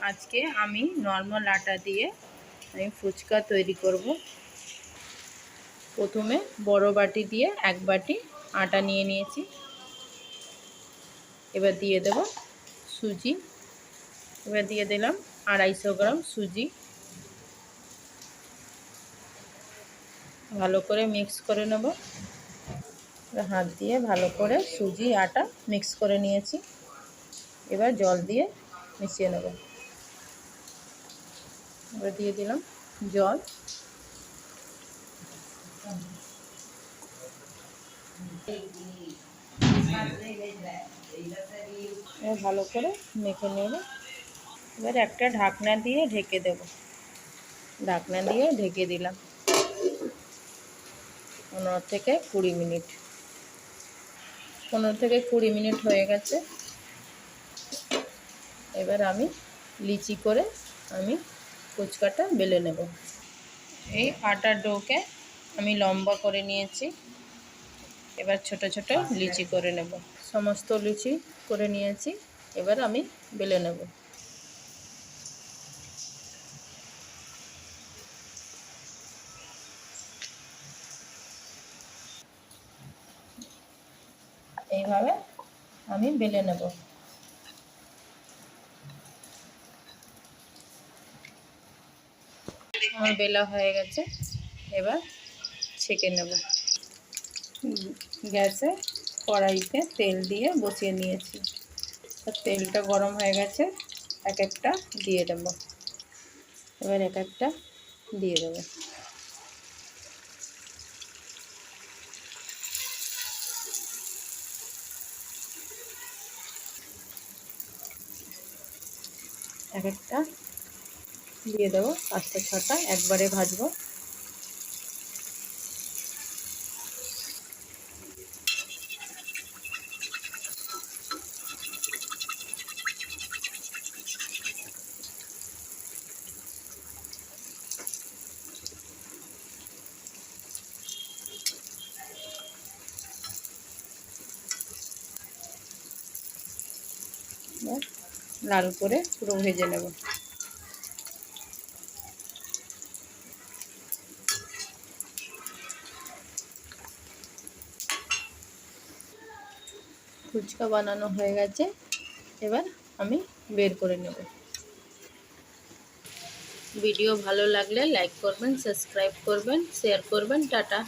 আজকে আমি নরমাল আটা দিয়ে আমি ফুচকা তৈরি করব। প্রথমে বড় বাটি দিয়ে 1 বাটি আটা নিয়ে নিয়েছি। এবার দিয়ে দেব সুজি। এবার দিয়ে দিলাম 250 গ্রাম সুজি। ভালো করে মিক্স করে নেব। হাত দিয়ে ভালো করে সুজি আটা মিক্স করে নিয়েছি। এবার জল দিয়ে মিশিয়ে নেব। এবার দিয়ে দিলাম জল। ভালো করে মেখে নেব। এবার একটা ঢাকনা দিয়ে ঢেকে দেব। ঢাকনা দিয়ে ঢেকে দিলাম 15 থেকে 20 মিনিট। 15 থেকে 20 মিনিট হয়ে গেছে। এবার আমি লিচি করে আমি ফুচকাটা বেলে নেব। এই আটার ডোকে আমি লম্বা করে নিয়েছি। এবার ছোট ছোট লিচি করে নেব। সমস্ত লিচি করে নিয়েছি। এবার আমি বেলে নেব। এইভাবে আমি বেলে নেব। আমার বেলা হয়ে গেছে। এবার ছেঁকে নেব। গ্যাসে কড়াইতে তেল দিয়ে বসিয়ে নিয়েছি। তেলটা গরম হয়ে গেছে। এক একটা দিয়ে দেব। এবার এক একটা দিয়ে দেব। এক একটা দিয়ে দেবো। 5টা 6টা একবারে ভাজবো। লাল করে পুরো ভেজে নেব। ফুচকা বানানো হয়ে গেছে। এবার আমি বের করে নেব। ভিডিও ভালো লাগলে লাইক করবেন, সাবস্ক্রাইব করবেন, শেয়ার করবেন। টাটা।